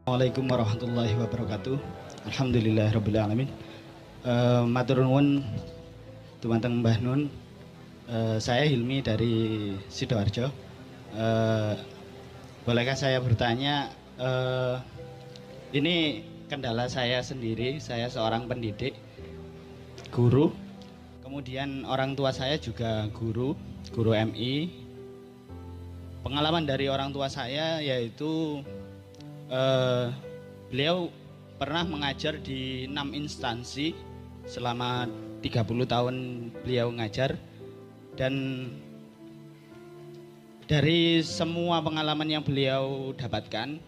Assalamualaikum warahmatullahi wabarakatuh. Alhamdulillahirabbil alamin. Matur nuwun dumateng Mbah Nun. Saya Hilmi dari Sidoarjo. Eh, Bolehkah saya bertanya, ini kendala saya sendiri, saya seorang pendidik, guru. Kemudian orang tua saya juga guru MI. Pengalaman dari orang tua saya yaitu beliau pernah mengajar di 6 instansi selama 30 tahun beliau ngajar, dan dari semua pengalaman yang beliau dapatkan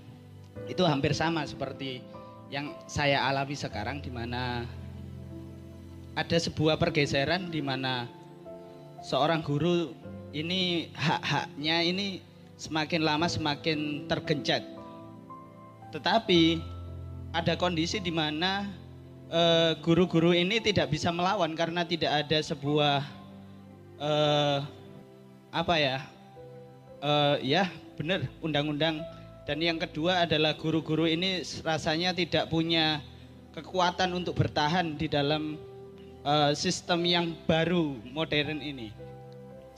itu hampir sama seperti yang saya alami sekarang, di mana ada sebuah pergeseran di mana seorang guru ini hak-haknya ini semakin lama semakin tergencet. Tetapi ada kondisi di mana guru-guru ini tidak bisa melawan karena tidak ada sebuah ya benar, undang-undang. Dan yang kedua adalah guru-guru ini rasanya tidak punya kekuatan untuk bertahan di dalam sistem yang baru modern ini.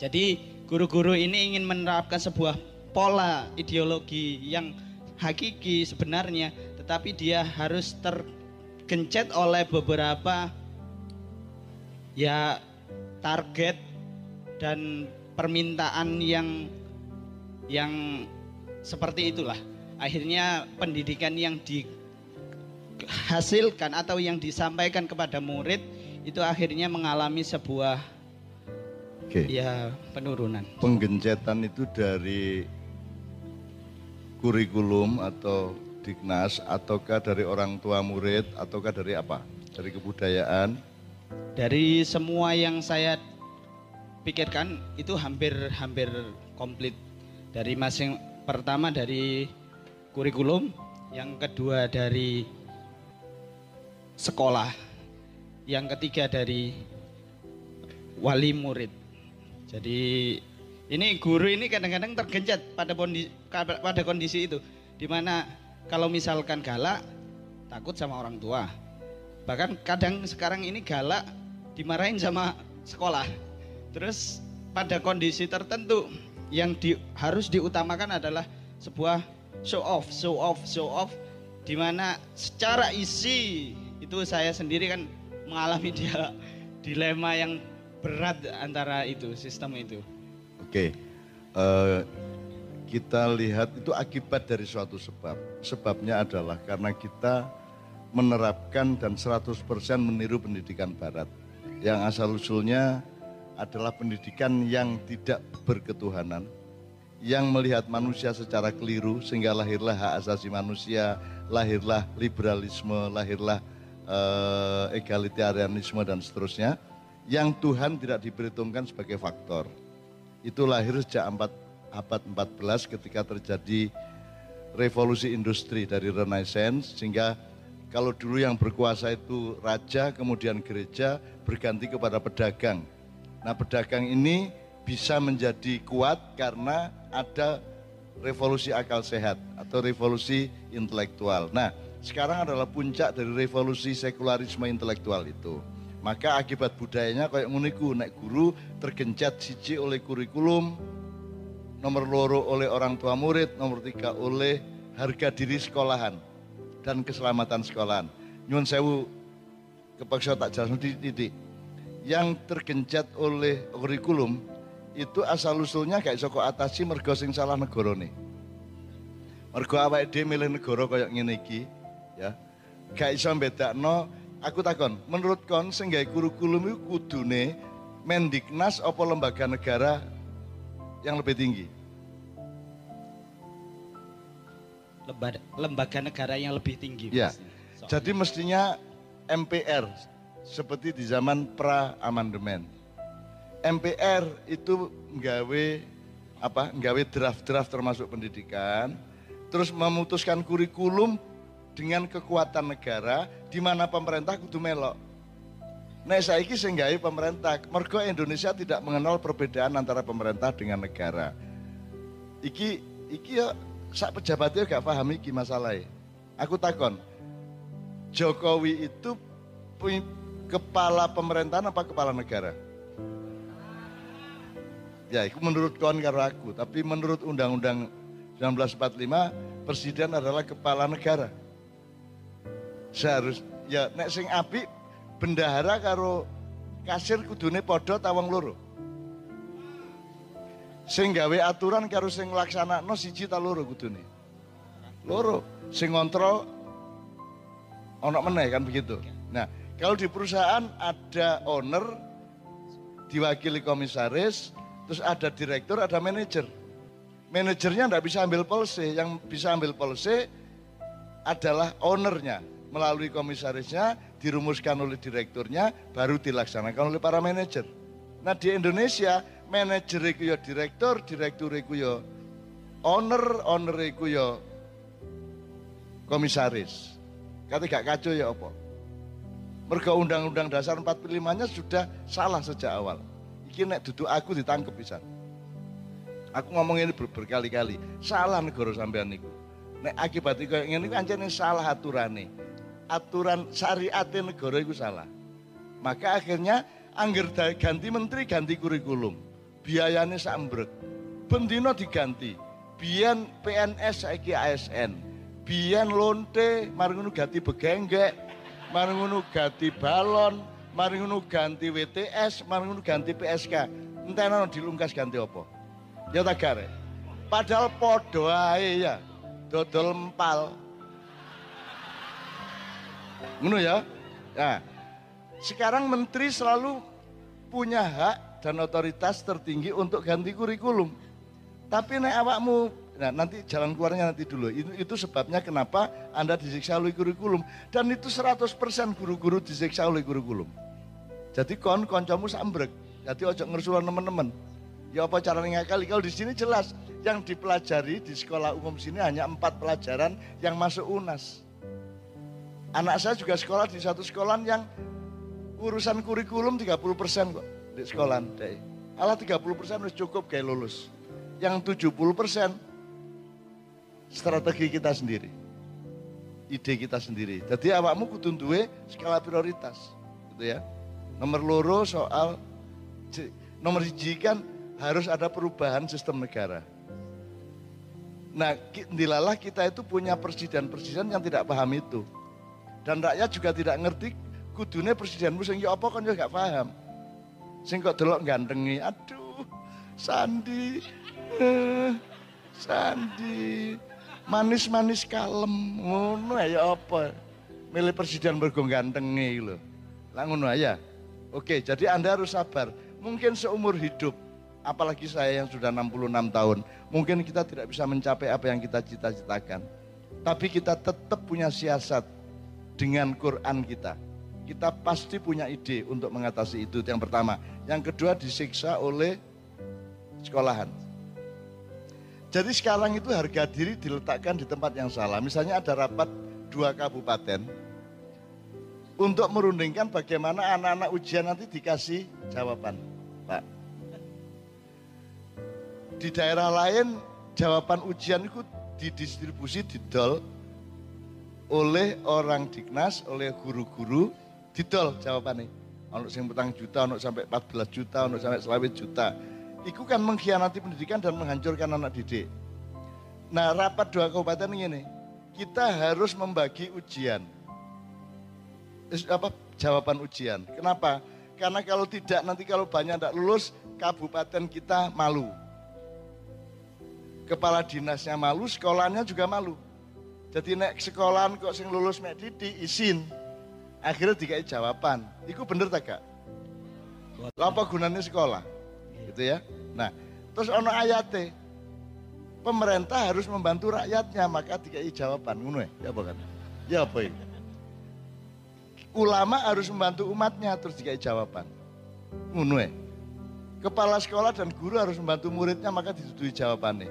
Jadi guru-guru ini ingin menerapkan sebuah pola ideologi yang hakiki sebenarnya, tetapi dia harus tergencet oleh beberapa ya target dan permintaan yang seperti itulah. Akhirnya pendidikan yang dihasilkan atau yang disampaikan kepada murid itu akhirnya mengalami sebuah ya penurunan. Penggencetan itu dari kurikulum atau Dignas, ataukah dari orang tua murid, ataukah dari apa? Dari kebudayaan? Dari semua yang saya pikirkan itu hampir komplit. Dari pertama dari kurikulum, yang kedua dari sekolah, yang ketiga dari wali murid. Jadi ini guru ini kadang-kadang tergencet pada kondisi itu, dimana kalau misalkan galak takut sama orang tua, bahkan kadang sekarang ini galak dimarahin sama sekolah. Terus pada kondisi tertentu yang harus diutamakan adalah sebuah show off, dimana secara isi itu saya sendiri kan mengalami dilema yang berat antara itu sistem itu. Oke, kita lihat itu akibat dari suatu sebab. Sebabnya adalah karena kita menerapkan dan 100% meniru pendidikan barat, yang asal-usulnya adalah pendidikan yang tidak berketuhanan, yang melihat manusia secara keliru, sehingga lahirlah hak asasi manusia, lahirlah liberalisme, lahirlah egalitarianisme dan seterusnya, yang Tuhan tidak diperhitungkan sebagai faktor. Itu lahir sejak abad 14 ketika terjadi revolusi industri dari Renaissance, sehingga kalau dulu yang berkuasa itu raja, kemudian gereja, berganti kepada pedagang. Nah, pedagang ini bisa menjadi kuat karena ada revolusi akal sehat atau revolusi intelektual. Nah, sekarang adalah puncak dari revolusi sekularisme intelektual itu. Maka akibat budayanya kayak nguniku, nek guru tergencet siji oleh kurikulum, nomor loro oleh orang tua murid, nomor 3 oleh harga diri sekolahan dan keselamatan sekolahan. Nyuwun sewu kepaksa tak jelas titik. Yang tergencet oleh kurikulum itu asal usulnya gak iso kok atasi mergo sing salah negarane. Mergo awake dhewe milih negara kaya ngene iki, ya. Gak iso mbedakno. Aku takon, menurut kon sing gawe kurikulum iku kudune Mendiknas apa lembaga negara yang lebih tinggi? Lembaga negara yang lebih tinggi. Ya. Jadi mestinya MPR seperti di zaman pra amandemen. MPR itu nggawe draft-draft termasuk pendidikan, terus memutuskan kurikulum dengan kekuatan negara, di mana pemerintah kudu melok. Nek saiki sing gawe pemerintah, mergo Indonesia tidak mengenal perbedaan antara pemerintah dengan negara. Iki ya sak pejabatnya gak paham iki masalahnya. Aku takon, Jokowi itu kepala pemerintahan apa kepala negara? Ya, itu menurut kawan karo aku, tapi menurut Undang-Undang 1945 presiden adalah kepala negara. Seharus ya nek sing apik bendahara karo kasir kudune padha tawang loro. Sing gawe aturan karo sing nglaksanakno siji ta loro kudune. Loro, sing ngontrol ono meneh kan begitu. Nah, kalau di perusahaan ada owner diwakili komisaris, terus ada direktur, ada manajer. Manajernya enggak bisa ambil policy, yang bisa ambil policy adalah ownernya. Melalui komisarisnya, dirumuskan oleh direkturnya, baru dilaksanakan oleh para manajer. Nah di Indonesia, manajer itu ya direktur, direktur itu ya owner, owner itu ya komisaris. Kata gak kacau ya apa? Mergo Undang-Undang Dasar 45-nya sudah salah sejak awal. Iki nek duduk aku ditangkep pisan. Aku ngomong ini berkali-kali, salah negara sampean niku. Nek akibat kaya ngene iki ancene salah aturane. Aturan syariat negara itu salah. Maka akhirnya angger ganti menteri ganti kurikulum. Biayane sambrek. Bendino diganti. Biyen PNS saiki ASN. Biyen lonte mari ngono ganti begenggek. Mari ngono ganti balon, mari ngono ganti WTS, mari ngono ganti PSK. Enteno dilungkas ganti apa? Ya tak gare. Padahal padha ae ya. Dodol empal. Ngono ya. Nah, sekarang menteri selalu punya hak dan otoritas tertinggi untuk ganti kurikulum. Tapi nek awakmu, nah nanti jalan keluarnya nanti dulu. Itu sebabnya kenapa Anda disiksa oleh kurikulum. Dan itu 100% guru-guru disiksa oleh kurikulum. Jadi koncomu sambrek. Jadi ojo ngersulan teman-teman. Ya apa caranya ngakali? Kalau di sini jelas yang dipelajari di sekolah umum sini hanya 4 pelajaran yang masuk UNAS. Anak saya juga sekolah di satu sekolah yang urusan kurikulum 30% kok di sekolah. Alah 30% sudah cukup kayak lulus. Yang 70% strategi kita sendiri. Ide kita sendiri. Jadi awakmu kudu duwe skala prioritas. Gitu ya. Nomor loro soal nomor 1 kan harus ada perubahan sistem negara. Nah, dilalah kita itu punya presiden-presiden yang tidak paham itu. Dan rakyat juga tidak ngerti kudune presidenmu sing ya apa kan ya gak paham. Sing kok delok gantengi, aduh, Sandi. Sandi. Manis-manis kalem, ngono ya apa. Milih presiden mergo gantengi lho. Lah ngono ya. Oke, jadi Anda harus sabar. Mungkin seumur hidup, apalagi saya yang sudah 66 tahun, mungkin kita tidak bisa mencapai apa yang kita cita-citakan. Tapi kita tetap punya siasat dengan Quran kita. Kita pasti punya ide untuk mengatasi itu, yang pertama. Yang kedua disiksa oleh sekolahan. Jadi sekarang itu harga diri diletakkan di tempat yang salah. Misalnya ada rapat 2 kabupaten untuk merundingkan bagaimana anak-anak ujian nanti dikasih jawaban. Pak, di daerah lain jawaban ujian itu didistribusi didol oleh orang Diknas, oleh guru-guru, didol jawabannya. Ono sing 4 juta, ono sampai 14 juta, ono sampai 20 juta. Itu kan mengkhianati pendidikan dan menghancurkan anak didik. Nah, rapat 2 kabupaten ini, kita harus membagi ujian. Jawaban ujian. Kenapa? Karena kalau tidak, nanti kalau banyak tidak lulus, kabupaten kita malu. Kepala dinasnya malu, sekolahnya juga malu. Jadi nek sekolahan kok sing lulus mek didik izin. Akhirnya dikai jawaban. Iku bener tak gak? Apa gunanya sekolah? Gitu ya. Nah, terus ono ayate. Pemerintah harus membantu rakyatnya, maka dikai jawaban. Ngono ya? Ya apa kan? Ya apa ini? Ulama harus membantu umatnya, terus dikai jawaban. Ngono ya? Kepala sekolah dan guru harus membantu muridnya, maka ditutui jawabannya.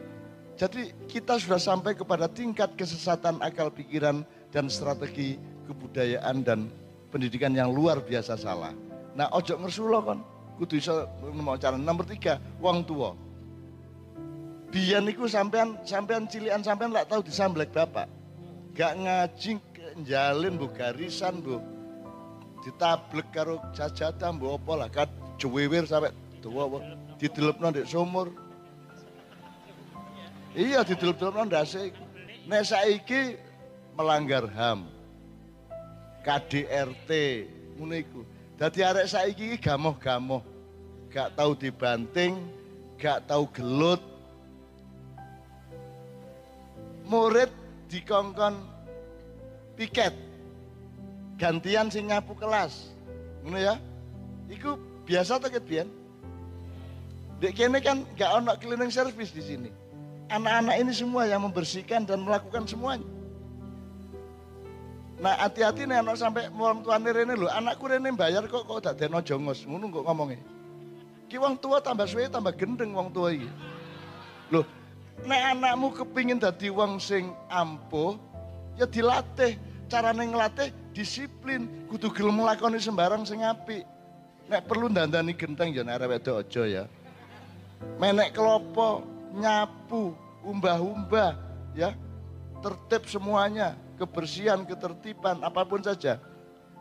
Jadi kita sudah sampai kepada tingkat kesesatan akal pikiran dan strategi kebudayaan dan pendidikan yang luar biasa salah. Nah, ojo ngersulo kan, kudu iso mau cara. Nomor 3, wong tua. Biyen niku sampean cilian sampean lak tahu disamblek bapak. gak ngaji njalin bu garisan bu. Ditablek karo jajadah mbok apa lah kan jewewer sampai tuwa didelepno ndek sumur. Iya didelep-delepno ndase. Nek saiki melanggar HAM. KDRT ngono iku. Dadi arek saiki iki gamoh-gamoh. Gak tahu dibanting, gak tahu gelut. Murid dikongkon piket. Gantian sing nyapu kelas. Ngono ya. Iku biasa to ket biyen. Dek kene kan gak ono cleaning service di sini. Anak-anak ini semua yang membersihkan dan melakukan semuanya. Nah hati-hati nih anak sampai orang tua rene lho, anakku rene bayar kok dadekno jongos, ngono kok ngomongnya. Ki wong tua tambah suwe tambah gendeng wong tua iki. Loh, nek anakmu kepingin dadi wong sing ampuh, ya dilatih. Carane nglatih disiplin, kudu gelem nglakoni sembarang sing apik. Nek perlu dandani genteng ya nek arek wedok aja ya. Menek kelopo, nyapu, umbah-umbah, ya, tertib semuanya, kebersihan, ketertiban, apapun saja.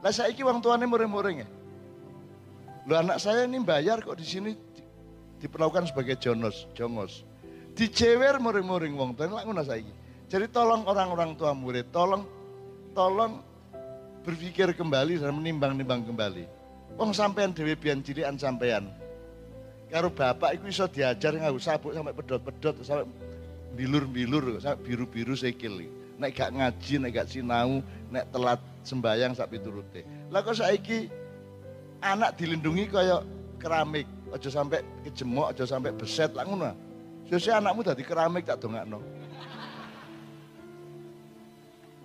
Lah saiki wong tuane muring-muring ya. Loh anak saya ini bayar kok di sini diperlakukan sebagai jongos. Dijewer muring-muring wong tuane lak ngono saiki. Jadi tolong orang-orang tua murid, tolong berpikir kembali dan menimbang-nimbang kembali. Wong sampean dhewe biyen cilikan sampean. Karo bapak iku iso diajar nganggo sabuk sampai pedot-pedot sampai bilur-bilur sampai biru-biru sikil. Nek gak ngaji, nek gak sinau, nek telat sembayang sak piturute. Lah kok saiki anak dilindungi kaya keramik, aja sampai kejemok, aja sampai beset lah ngono. Sesuk anakmu dadi keramik tak dongakno.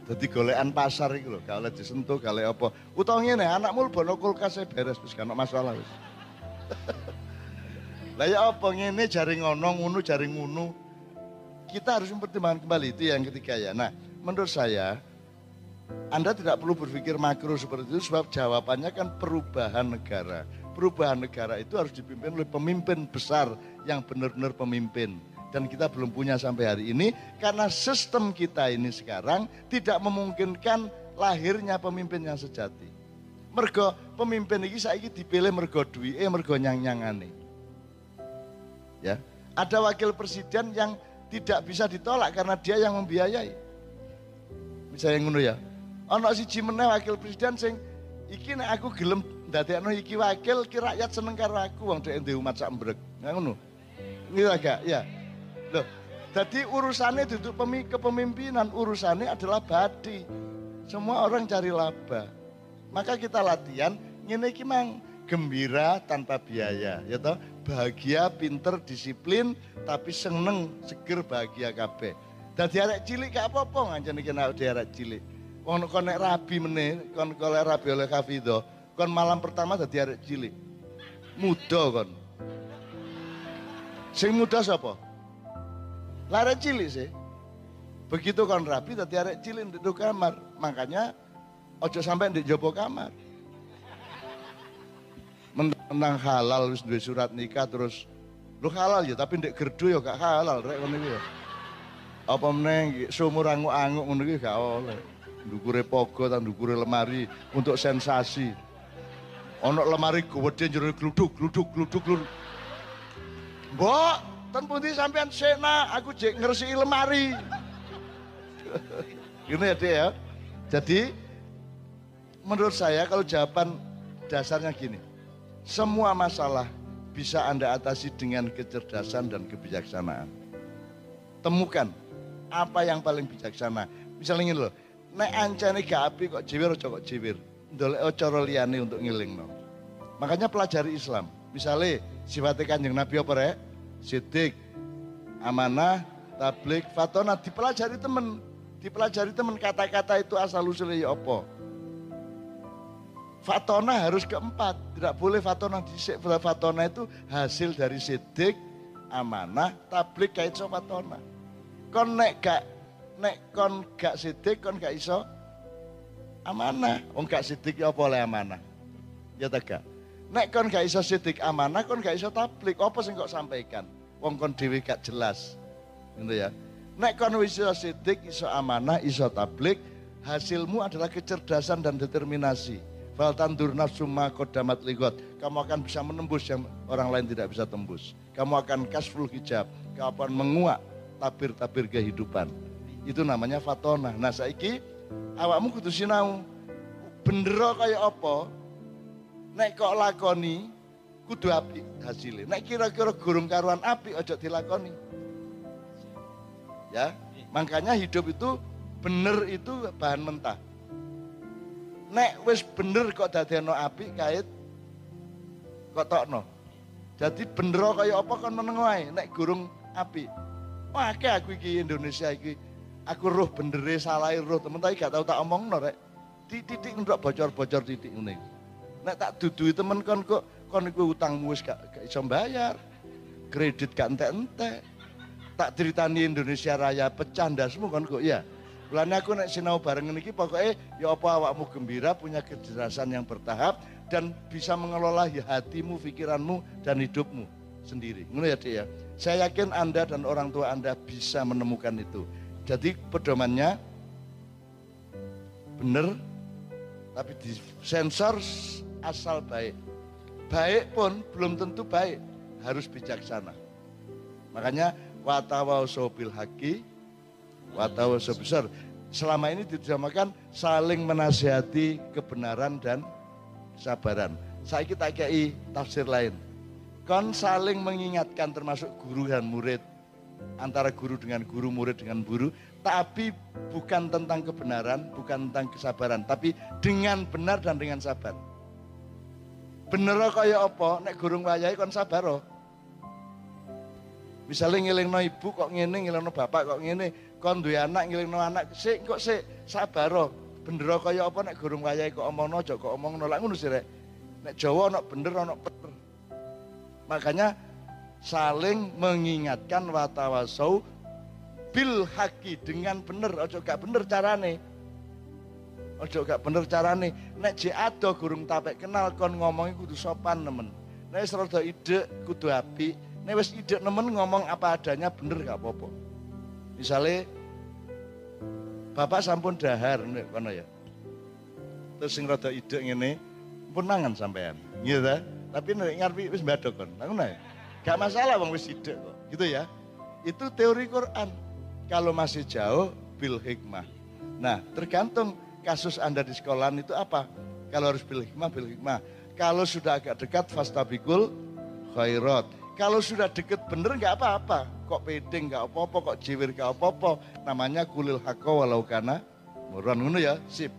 Dadi golekan pasar iku lho, gak oleh disentuh, gak oleh apa. Utawa ngene, anakmu lebono kulkas beres wis gak ono masalah wis. Lah ya apa ngene jari ngono jari ngono. Kita harus mempertimbangkan kembali itu yang ketiga ya. Nah, menurut saya Anda tidak perlu berpikir makro seperti itu sebab jawabannya kan perubahan negara. Perubahan negara itu harus dipimpin oleh pemimpin besar yang benar-benar pemimpin. Dan kita belum punya sampai hari ini karena sistem kita ini sekarang tidak memungkinkan lahirnya pemimpin yang sejati. Mergo pemimpin ini saiki dipilih mergo duwike, mergo nyang-nyangane. Ya, ada wakil presiden yang tidak bisa ditolak karena dia yang membiayai. Misalnya ngono ya. Ana siji meneh wakil presiden sing iki nek aku gelem ndadekno iki wakil ki rakyat seneng karo aku wong dhek ndek umat sak mbrek. Ngono. Ngira gak? Ya. Loh, jadi urusannya duduk kepemimpinan, urusannya adalah badi. Semua orang cari laba. Maka kita latihan ngene iki mang gembira tanpa biaya, ya toh? Bahagia, pinter, disiplin, tapi seneng, seger, bahagia kabeh. Dadi arek cilik gak apa-apa ngancen iki nek arek cilik. Wong kon nek rabi meneh, kon kolek rabi oleh Hafidho, kon malam pertama dadi arek cilik. Muda kon. Sing muda sapa? Lah arek cilik sih. Begitu kon rabi dadi arek cilik ndek kamar. Makanya ojo sampai ndek jopo kamar. Menang halal wis duwe surat nikah terus lu halal ya tapi ndek gerdu ya gak halal rek ngono iki ya. Apa meneh sumur anguk-anguk ngono iki gak oleh. Ndukure pogo ta ndukure lemari untuk sensasi. Ono lemari gede jero gluduk. Mbok, ten pundi sampean sena aku jek ngresiki lemari. Gini ya Dek ya. Jadi menurut saya kalau jawaban dasarnya gini. Semua masalah bisa Anda atasi dengan kecerdasan dan kebijaksanaan. Temukan apa yang paling bijaksana. Misalnya ini loh, nek ancane gak api kok jiwir aja kok jiwir. Ndolek cara liyane untuk ngilingno. Makanya pelajari Islam. Misalnya sifatnya Kanjeng Nabi apa rek? Sidik, amanah, tablik, fatona dipelajari temen kata-kata itu asal usulnya apa. Fatona harus keempat, tidak boleh fatona disik. Fatona itu hasil dari sidik, amanah, tablik gak iso fatona. Kon nek kon gak sidik, kon gak iso amanah. Wong gak sidik ya apa oleh amanah? Ya ta gak? Nek kon gak iso sidik amanah, kon gak iso tablik. Apa sing kok sampaikan? Wong kon dhewe gak jelas. Gitu ya. Nek kon wis iso sidik, iso amanah, iso tablik, hasilmu adalah kecerdasan dan determinasi. Fal tandur nafsu ma qaddamat ligot. Kamu akan bisa menembus yang orang lain tidak bisa tembus. Kamu akan kasful hijab, kamu akan menguak tabir-tabir kehidupan. Itu namanya fatona. Nah saiki awakmu kudu sinau. Bendera kaya apa? Nek kok lakoni kudu apik hasilnya. Nek kira-kira gurung karuan apik aja dilakoni. Ya, makanya hidup itu bener itu bahan mentah. Nek wis bener kok dadekno apik kait kok tokno. Jadi bendera kaya apa kon meneng wae nek gurung apik. Wah, aku iki Indonesia iki aku roh bendere salah roh temen tapi gak tau tak omongno rek. Titik ndok bocor-bocor titik ngene. Nek tak dudui temen kon kok kon iku utangmu wis gak iso bayar. Kredit gak entek-entek. Tak ceritani Indonesia Raya pecah ndasmu kon kok ya. Mulane aku nek sinau bareng ngene iki pokoke ya apa awakmu gembira, punya kecerdasan yang bertahap dan bisa mengelola hatimu, pikiranmu dan hidupmu sendiri. Ngono ya, Dik ya. Saya yakin Anda dan orang tua Anda bisa menemukan itu. Jadi pedomannya benar tapi disensor asal baik. Baik pun belum tentu baik, harus bijaksana. Makanya watawasau bil haqi watawasau besar. Selama ini ditamakan saling menasihati kebenaran dan kesabaran. Saya kita kei tafsir lain. Kon saling mengingatkan termasuk guru dan murid. Antara guru dengan guru, murid dengan guru. Tapi bukan tentang kebenaran, bukan tentang kesabaran. Tapi dengan benar dan dengan sabar. Bener kaya apa, nek gurung wayahe kon sabar. Misalnya ngelingno ibu kok ngene, ngelingno bapak kok ngene, kon duwe anak ngelingno anak, sik sabar. Bener kaya apa nek gurung wayahe kok omongno aja kok omongno. Lah ngono sih rek. Nek Jawa ana bener ana bener. Makanya saling mengingatkan watawasau bil haqi dengan bener, aja gak bener carane. Aja gak bener carane. Nek jek ado gurung tapek kenal kon ngomongi kudu sopan nemen. Nek wis rada idek kudu apik. Nek wis idek nemen ngomong apa adanya bener gak apa-apa. Misale bapak sampun dahar nek kono ya. Terus sing rada idek ngene pun nangan sampean. Gitu ta? Tapi nek ngarepe wis mbadok kon. Ngono ya. Gak masalah wong wis idek kok. Gitu ya. Itu teori Quran. Kalau masih jauh bil hikmah. Nah, tergantung kasus Anda di sekolahan itu apa? Kalau harus bil hikmah, bil hikmah. Kalau sudah agak dekat fastabikul khairat. Kalau sudah deket bener nggak apa-apa. Kok pede nggak apa-apa, kok jiwir nggak apa-apa. Namanya kulil haqqa walau kana murran. Ngono ya, sip.